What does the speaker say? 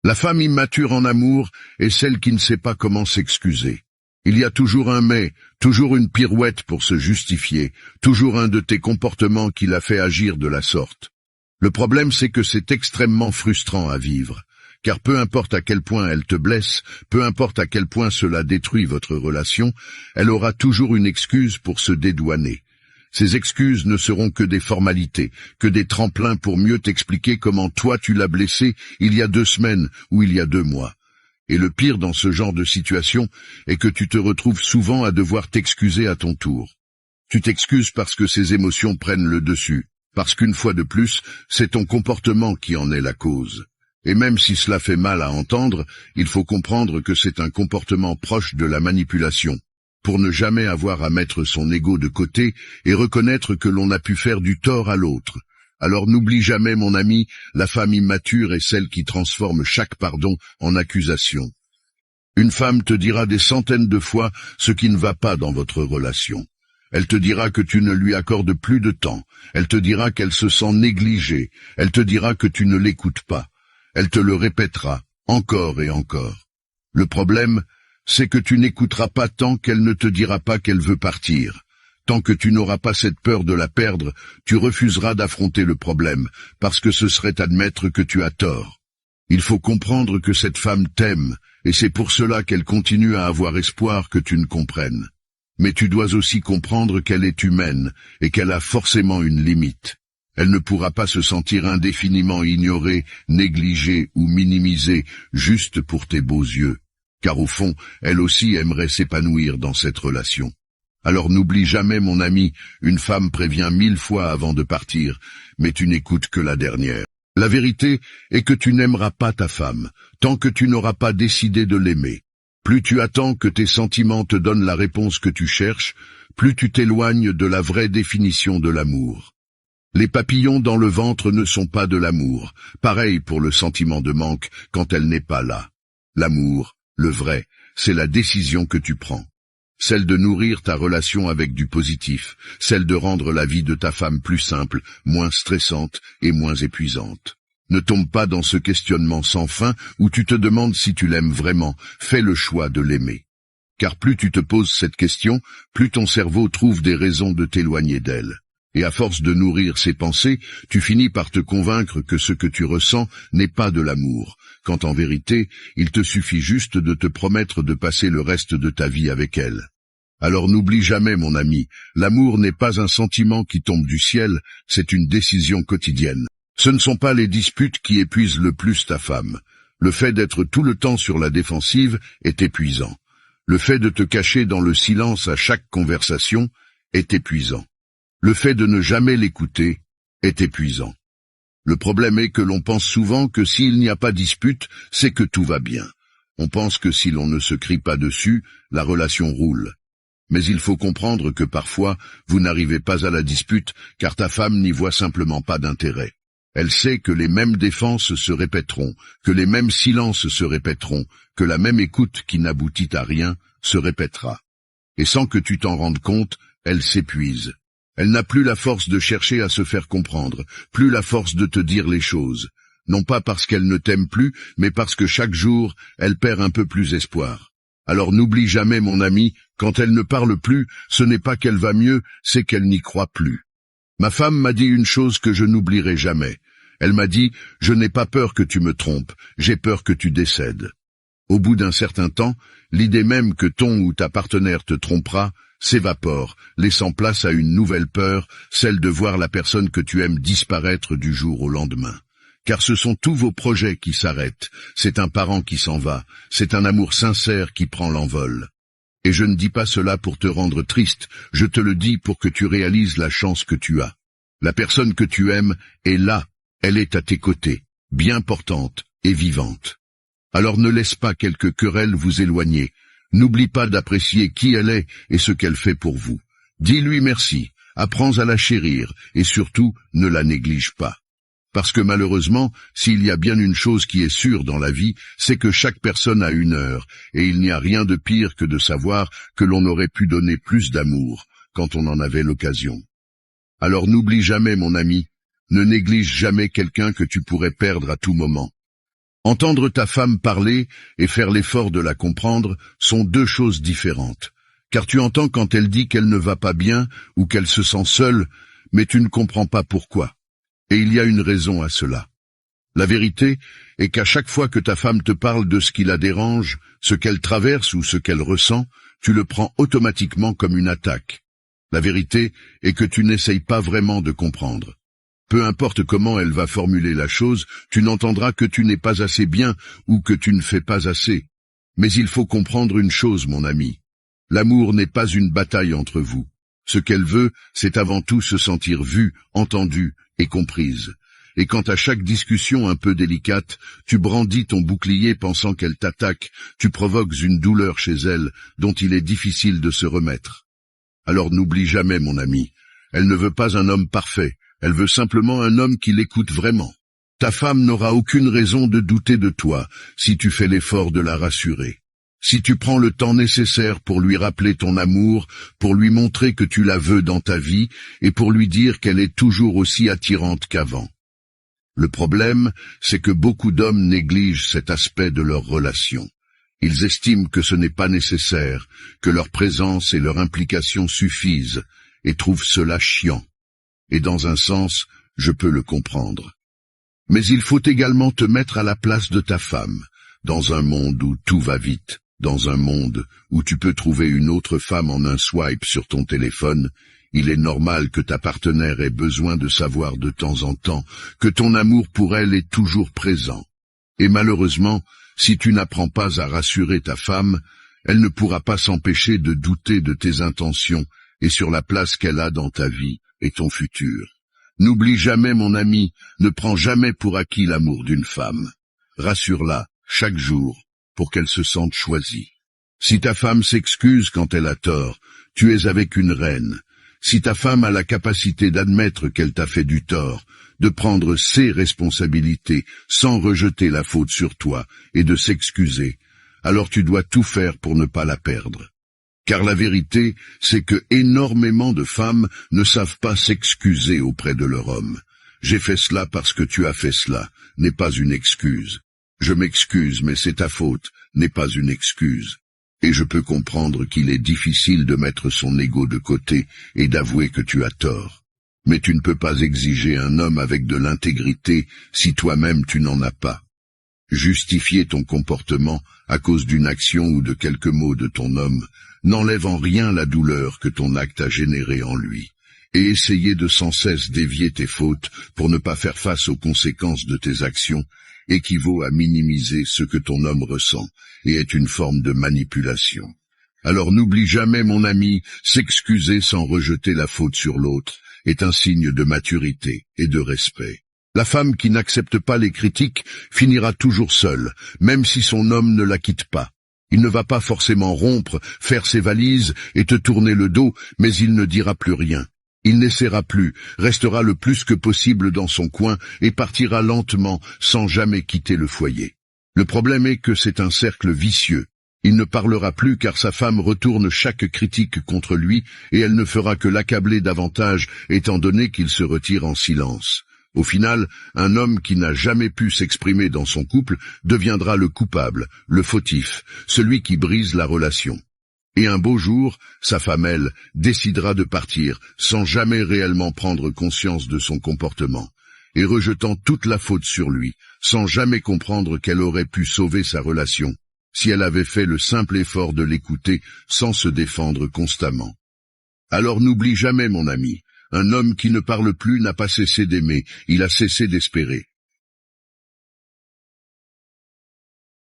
La femme immature en amour est celle qui ne sait pas comment s'excuser. Il y a toujours un mais, toujours une pirouette pour se justifier, toujours un de tes comportements qui l'a fait agir de la sorte. Le problème, c'est que c'est extrêmement frustrant à vivre, car peu importe à quel point elle te blesse, peu importe à quel point cela détruit votre relation, elle aura toujours une excuse pour se dédouaner. Ces excuses ne seront que des formalités, que des tremplins pour mieux t'expliquer comment toi tu l'as blessé il y a 2 semaines ou il y a 2 mois. Et le pire dans ce genre de situation est que tu te retrouves souvent à devoir t'excuser à ton tour. Tu t'excuses parce que ces émotions prennent le dessus, parce qu'une fois de plus, c'est ton comportement qui en est la cause. Et même si cela fait mal à entendre, il faut comprendre que c'est un comportement proche de la manipulation, pour ne jamais avoir à mettre son ego de côté et reconnaître que l'on a pu faire du tort à l'autre. Alors n'oublie jamais, mon ami, la femme immature est celle qui transforme chaque pardon en accusation. Une femme te dira des centaines de fois ce qui ne va pas dans votre relation. Elle te dira que tu ne lui accordes plus de temps. Elle te dira qu'elle se sent négligée. Elle te dira que tu ne l'écoutes pas. Elle te le répétera encore et encore. Le problème, c'est que tu n'écouteras pas tant qu'elle ne te dira pas qu'elle veut partir. Tant que tu n'auras pas cette peur de la perdre, tu refuseras d'affronter le problème, parce que ce serait admettre que tu as tort. Il faut comprendre que cette femme t'aime, et c'est pour cela qu'elle continue à avoir espoir que tu ne comprennes. Mais tu dois aussi comprendre qu'elle est humaine, et qu'elle a forcément une limite. Elle ne pourra pas se sentir indéfiniment ignorée, négligée ou minimisée, juste pour tes beaux yeux. Car au fond, elle aussi aimerait s'épanouir dans cette relation. Alors n'oublie jamais, mon ami, une femme prévient 1000 fois avant de partir, mais tu n'écoutes que la dernière. La vérité est que tu n'aimeras pas ta femme, tant que tu n'auras pas décidé de l'aimer. Plus tu attends que tes sentiments te donnent la réponse que tu cherches, plus tu t'éloignes de la vraie définition de l'amour. Les papillons dans le ventre ne sont pas de l'amour, pareil pour le sentiment de manque quand elle n'est pas là. L'amour, le vrai, c'est la décision que tu prends. Celle de nourrir ta relation avec du positif, celle de rendre la vie de ta femme plus simple, moins stressante et moins épuisante. Ne tombe pas dans ce questionnement sans fin où tu te demandes si tu l'aimes vraiment, fais le choix de l'aimer. Car plus tu te poses cette question, plus ton cerveau trouve des raisons de t'éloigner d'elle. Et à force de nourrir ces pensées, tu finis par te convaincre que ce que tu ressens n'est pas de l'amour, quand en vérité, il te suffit juste de te promettre de passer le reste de ta vie avec elle. Alors n'oublie jamais, mon ami, l'amour n'est pas un sentiment qui tombe du ciel, c'est une décision quotidienne. Ce ne sont pas les disputes qui épuisent le plus ta femme. Le fait d'être tout le temps sur la défensive est épuisant. Le fait de te cacher dans le silence à chaque conversation est épuisant. Le fait de ne jamais l'écouter est épuisant. Le problème est que l'on pense souvent que s'il n'y a pas dispute, c'est que tout va bien. On pense que si l'on ne se crie pas dessus, la relation roule. Mais il faut comprendre que parfois, vous n'arrivez pas à la dispute, car ta femme n'y voit simplement pas d'intérêt. Elle sait que les mêmes défenses se répéteront, que les mêmes silences se répéteront, que la même écoute qui n'aboutit à rien se répétera. Et sans que tu t'en rendes compte, elle s'épuise. Elle n'a plus la force de chercher à se faire comprendre, plus la force de te dire les choses. Non pas parce qu'elle ne t'aime plus, mais parce que chaque jour, elle perd un peu plus espoir. Alors n'oublie jamais, mon ami, quand elle ne parle plus, ce n'est pas qu'elle va mieux, c'est qu'elle n'y croit plus. Ma femme m'a dit une chose que je n'oublierai jamais. Elle m'a dit « Je n'ai pas peur que tu me trompes, j'ai peur que tu décèdes ». Au bout d'un certain temps, l'idée même que ton ou ta partenaire te trompera s'évapore, laissant place à une nouvelle peur, celle de voir la personne que tu aimes disparaître du jour au lendemain. Car ce sont tous vos projets qui s'arrêtent, c'est un parent qui s'en va, c'est un amour sincère qui prend l'envol. Et je ne dis pas cela pour te rendre triste, je te le dis pour que tu réalises la chance que tu as. La personne que tu aimes est là, elle est à tes côtés, bien portante et vivante. Alors ne laisse pas quelques querelles vous éloigner. N'oublie pas d'apprécier qui elle est et ce qu'elle fait pour vous. Dis-lui merci, apprends à la chérir et surtout ne la néglige pas. Parce que malheureusement, s'il y a bien une chose qui est sûre dans la vie, c'est que chaque personne a une heure, et il n'y a rien de pire que de savoir que l'on aurait pu donner plus d'amour quand on en avait l'occasion. Alors n'oublie jamais, mon ami, ne néglige jamais quelqu'un que tu pourrais perdre à tout moment. Entendre ta femme parler et faire l'effort de la comprendre sont deux choses différentes. Car tu entends quand elle dit qu'elle ne va pas bien ou qu'elle se sent seule, mais tu ne comprends pas pourquoi. Et il y a une raison à cela. La vérité est qu'à chaque fois que ta femme te parle de ce qui la dérange, ce qu'elle traverse ou ce qu'elle ressent, tu le prends automatiquement comme une attaque. La vérité est que tu n'essayes pas vraiment de comprendre. Peu importe comment elle va formuler la chose, tu n'entendras que tu n'es pas assez bien ou que tu ne fais pas assez. Mais il faut comprendre une chose, mon ami. L'amour n'est pas une bataille entre vous. Ce qu'elle veut, c'est avant tout se sentir vue, entendue et comprise. Et quand à chaque discussion un peu délicate, tu brandis ton bouclier pensant qu'elle t'attaque, tu provoques une douleur chez elle dont il est difficile de se remettre. Alors n'oublie jamais, mon ami, elle ne veut pas un homme parfait, elle veut simplement un homme qui l'écoute vraiment. Ta femme n'aura aucune raison de douter de toi si tu fais l'effort de la rassurer. Si tu prends le temps nécessaire pour lui rappeler ton amour, pour lui montrer que tu la veux dans ta vie et pour lui dire qu'elle est toujours aussi attirante qu'avant. Le problème, c'est que beaucoup d'hommes négligent cet aspect de leur relation. Ils estiment que ce n'est pas nécessaire, que leur présence et leur implication suffisent, et trouvent cela chiant. Et dans un sens, je peux le comprendre. Mais il faut également te mettre à la place de ta femme, dans un monde où tout va vite, dans un monde où tu peux trouver une autre femme en un swipe sur ton téléphone. Il est normal que ta partenaire ait besoin de savoir de temps en temps que ton amour pour elle est toujours présent. Et malheureusement, si tu n'apprends pas à rassurer ta femme, elle ne pourra pas s'empêcher de douter de tes intentions et sur la place qu'elle a dans ta vie et ton futur. N'oublie jamais, mon ami, ne prends jamais pour acquis l'amour d'une femme. Rassure-la, chaque jour, pour qu'elle se sente choisie. Si ta femme s'excuse quand elle a tort, tu es avec une reine. Si ta femme a la capacité d'admettre qu'elle t'a fait du tort, de prendre ses responsabilités sans rejeter la faute sur toi et de s'excuser, alors tu dois tout faire pour ne pas la perdre. Car la vérité, c'est que énormément de femmes ne savent pas s'excuser auprès de leur homme. J'ai fait cela parce que tu as fait cela, n'est pas une excuse. Je m'excuse, mais c'est ta faute, n'est pas une excuse. Et je peux comprendre qu'il est difficile de mettre son ego de côté et d'avouer que tu as tort. Mais tu ne peux pas exiger un homme avec de l'intégrité si toi-même tu n'en as pas. Justifier ton comportement à cause d'une action ou de quelques mots de ton homme n'enlève en rien la douleur que ton acte a générée en lui. Et essayer de sans cesse dévier tes fautes pour ne pas faire face aux conséquences de tes actions équivaut à minimiser ce que ton homme ressent et est une forme de manipulation. Alors n'oublie jamais, mon ami, s'excuser sans rejeter la faute sur l'autre est un signe de maturité et de respect. La femme qui n'accepte pas les critiques finira toujours seule, même si son homme ne la quitte pas. Il ne va pas forcément rompre, faire ses valises et te tourner le dos, mais il ne dira plus rien. Il n'essaiera plus, restera le plus que possible dans son coin et partira lentement, sans jamais quitter le foyer. Le problème est que c'est un cercle vicieux. Il ne parlera plus car sa femme retourne chaque critique contre lui et elle ne fera que l'accabler davantage étant donné qu'il se retire en silence. Au final, un homme qui n'a jamais pu s'exprimer dans son couple deviendra le coupable, le fautif, celui qui brise la relation. Et un beau jour, sa femme, elle, décidera de partir, sans jamais réellement prendre conscience de son comportement, et rejetant toute la faute sur lui, sans jamais comprendre qu'elle aurait pu sauver sa relation, si elle avait fait le simple effort de l'écouter sans se défendre constamment. Alors n'oublie jamais, mon ami, un homme qui ne parle plus n'a pas cessé d'aimer, il a cessé d'espérer.